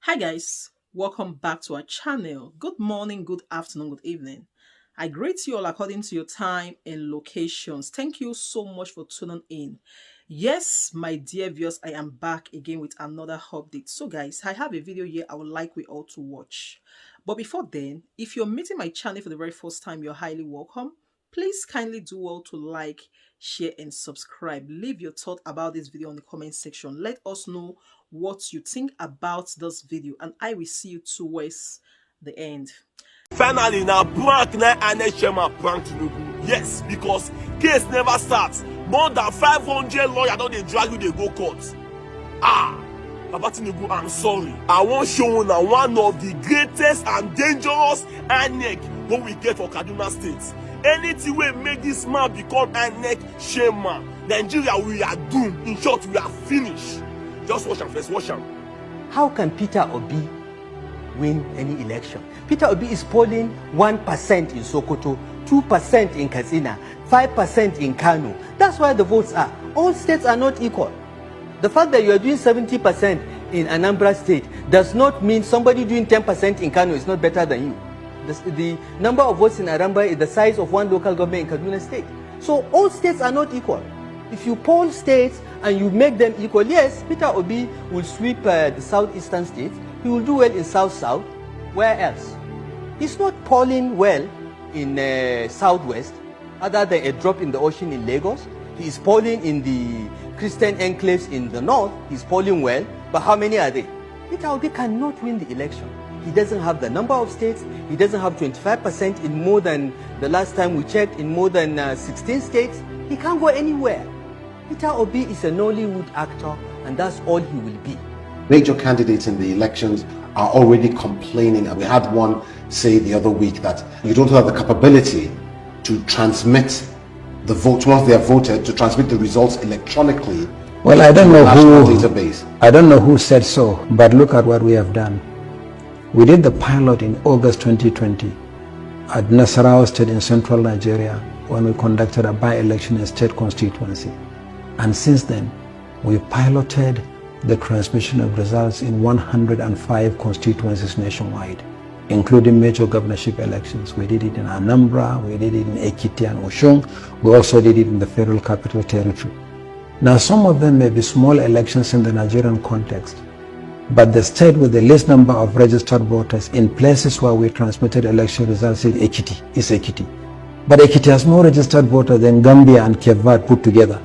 Hi guys, welcome back to our channel. Good morning, good afternoon, good evening. I greet you all according to your time and locations. Thank you so much for tuning in. Yes, my dear viewers, I am back again with another update. So guys, I have a video here I would like we all to watch. But before then, if you're meeting my channel for the very first time, you're highly welcome. Please kindly do well to like, share and subscribe. Leave your thought about this video in the comment section. Let us know what you think about this video and I will see you towards the end. Finally, now prank na INEC chairman prank Tinubu. Yes, because case never starts. More than 500 lawyers don dey drag you dey go court. Baba Tinubu, I'm sorry. I wan show una one of the greatest and dangerous INEC wey we get for Kaduna State. Anything wey make this man become INEC chairman, Nigeria, we are doomed. In short, we are finished. Just watch am first, watch am. How can Peter Obi win any election? Peter Obi is polling 1% in Sokoto, 2% in Katsina, 5% in Kano. That's why the votes are. All states are not equal. The fact that you are doing 70% in Anambra State does not mean somebody doing 10% in Kano is not better than you. The number of votes in Anambra is the size of one local government in Kaduna State. So all states are not equal. If you poll states and you make them equal, yes, Peter Obi will sweep the southeastern states. He will do well in South-South. Where else? He's not polling well in Southwest, other than a drop in the ocean in Lagos. He is polling in the Christian enclaves in the north. He's polling well, but how many are they? Peter Obi cannot win the election. He doesn't have the number of states. He doesn't have 25% in more than, the last time we checked, in more than 16 states. He can't go anywhere. Peter Obi is a Nollywood actor, and that's all he will be. Major candidates in the elections are already complaining, and we had one say the other week that you don't have the capability to transmit the votes once they are voted, to transmit the results electronically. Well, I don't know who database. I don't know who said so, but look at what we have done. We did the pilot in August 2020 at Nasarawa State in central Nigeria when we conducted a by-election in state constituency. And since then, we piloted the transmission of results in 105 constituencies nationwide, including major governorship elections. We did it in Anambra, we did it in Ekiti and Oshun, we also did it in the Federal Capital Territory. Now, some of them may be small elections in the Nigerian context, but the state with the least number of registered voters in places where we transmitted election results is Ekiti. But Ekiti has more registered voters than Gambia and Cape Verde put together.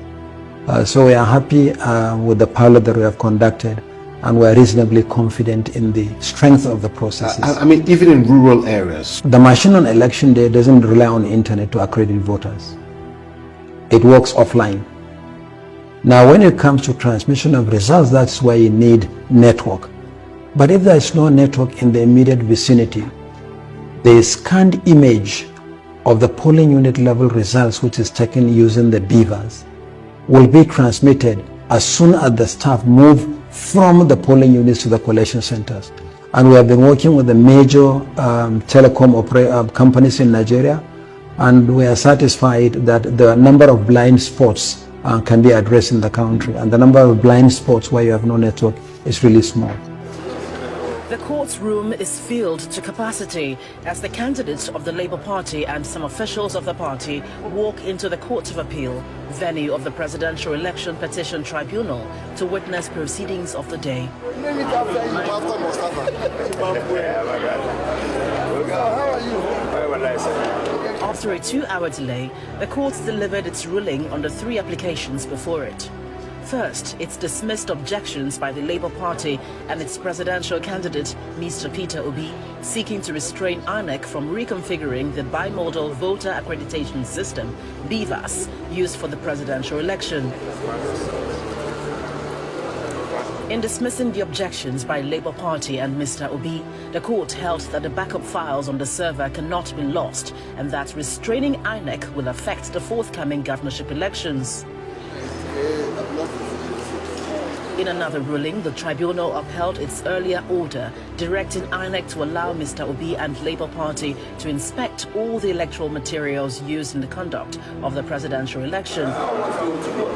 So we are happy with the pilot that we have conducted, and we are reasonably confident in the strength of the processes. I mean, even in rural areas. The machine on election day doesn't rely on the internet to accredit voters. It works offline. Now, when it comes to transmission of results, that's why you need network. But if there is no network in the immediate vicinity, the scanned image of the polling unit level results, which is taken using the beavers, will be transmitted as soon as the staff move from the polling units to the collation centers. And we have been working with the major telecom companies in Nigeria, and we are satisfied that the number of blind spots can be addressed in the country, and the number of blind spots where you have no network is really small. The courtroom is filled to capacity as the candidates of the Labour Party and some officials of the party walk into the Court of Appeal, venue of the Presidential Election Petition Tribunal, to witness proceedings of the day. After a 2-hour delay, the court delivered its ruling on the 3 applications before it. First, it's dismissed objections by the Labour Party and its presidential candidate, Mr. Peter Obi, seeking to restrain INEC from reconfiguring the bimodal voter accreditation system, BVAS, used for the presidential election. In dismissing the objections by Labour Party and Mr. Obi, the court held that the backup files on the server cannot be lost and that restraining INEC will affect the forthcoming governorship elections. In another ruling, the tribunal upheld its earlier order directing INEC to allow Mr. Obi and Labour Party to inspect all the electoral materials used in the conduct of the presidential election,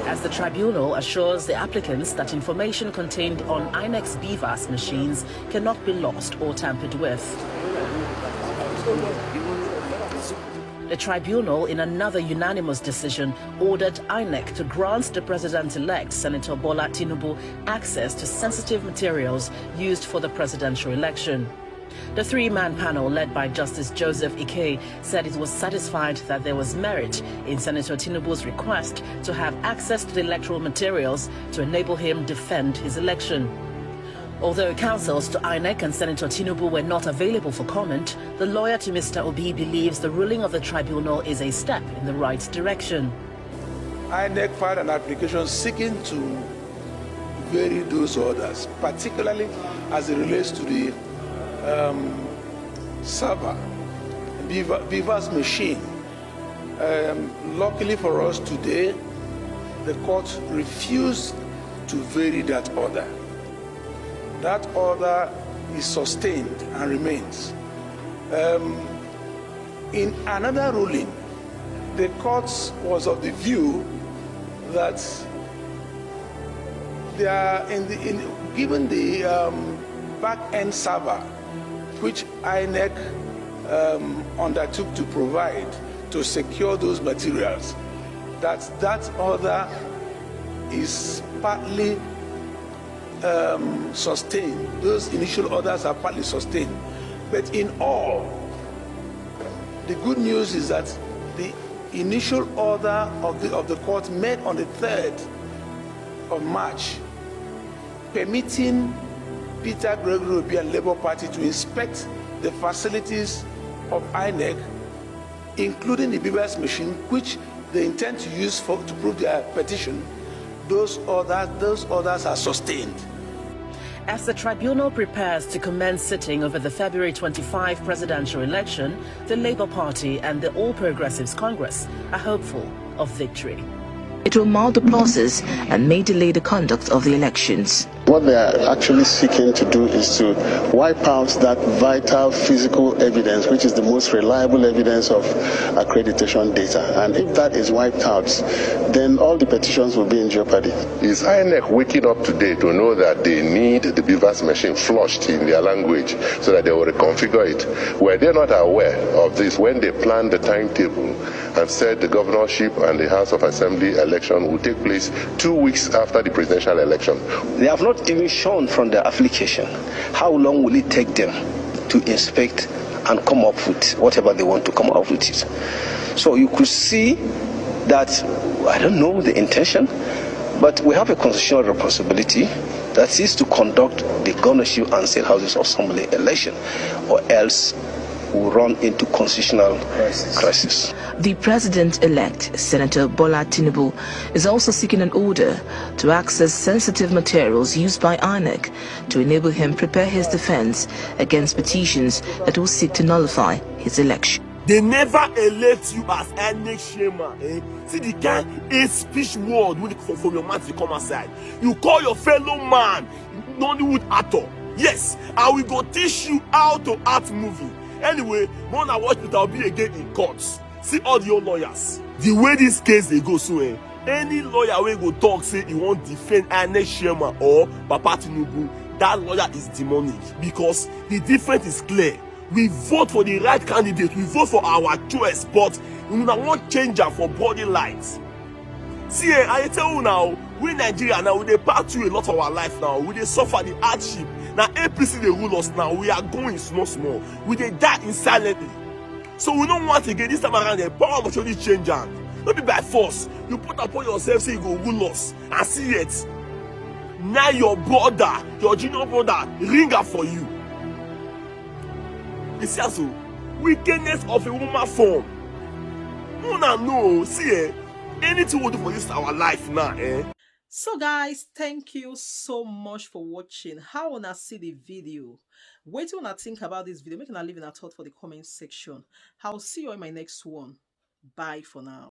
as the tribunal assures the applicants that information contained on INEC's BVAS machines cannot be lost or tampered with. The tribunal, in another unanimous decision, ordered INEC to grant the president-elect, Senator Bola Tinubu, access to sensitive materials used for the presidential election. The three-man panel, led by Justice Joseph Ike, said it was satisfied that there was merit in Senator Tinubu's request to have access to the electoral materials to enable him defend his election. Although counsels to INEC and Senator Tinubu were not available for comment, the lawyer to Mr. Obi believes the ruling of the tribunal is a step in the right direction. INEC filed an application seeking to vary those orders, particularly as it relates to the server, BVAS machine. Luckily for us today, the court refused to vary that order. That order is sustained and remains. In another ruling, the court was of the view that they are given the back-end server, which INEC undertook to provide to secure those materials, that order is partly sustained. Those initial orders are partly sustained. But in all, the good news is that the initial order of the court made on the 3rd of March, permitting Peter Gregory Obi and Labour Party to inspect the facilities of INEC, including the BVAS machine, which they intend to use to prove their petition. Those orders are sustained. As the tribunal prepares to commence sitting over the February 25 presidential election, the Labour Party and the All Progressives Congress are hopeful of victory. It will mar the process and may delay the conduct of the elections. What they are actually seeking to do is to wipe out that vital physical evidence, which is the most reliable evidence of accreditation data. And if that is wiped out, then all the petitions will be in jeopardy. Is INEC waking up today to know that they need the BVAS machine flushed in their language so that they will reconfigure it? Were they not aware of this when they planned the timetable and said the governorship and the House of Assembly election will take place 2 weeks after the presidential election? They have not even shown from their application how long will it take them to inspect and come up with whatever they want to come up with it. So you could see that, I don't know the intention, but we have a constitutional responsibility that is to conduct the governorship and state houses of assembly election, or else we'll run into constitutional crisis. The president-elect, Senator Bola Tinubu, is also seeking an order to access sensitive materials used by INEC to enable him prepare his defense against petitions that will seek to nullify his election. They never elect you as any shaman. See the kind hate speech word from your mouth to come outside. You call your fellow man Nollywood actor. Yes, I will go teach you how to act movie. Anyway, when I watch it, I'll be again in courts. See all your lawyers. The way this case they go so, any lawyer will go talk say he won't defend Ernest Sherman or Papa Tinubu, that lawyer is demonic, because the difference is clear. We vote for the right candidate, we vote for our choice, but we won't change am for body lights. See, I tell you now, we Nigeria now, we dey pass through a lot of our life now. We dey suffer the hardship. Now APC they rule us now. We are going small. We dey die in silently. So we don't want to get this time around. The power must only change hand. Don't be by force. You put upon yourself, say you go rule us, and see it. Now your brother, your junior brother, ring up for you. You see also, wickedness of a woman form. Una know, see anything we do for this our life now, So guys, thank you so much for watching. How wanna see the video? Wait till I think about this video. Make a leave in a thought for the comment section. I'll see you in my next one. Bye for now.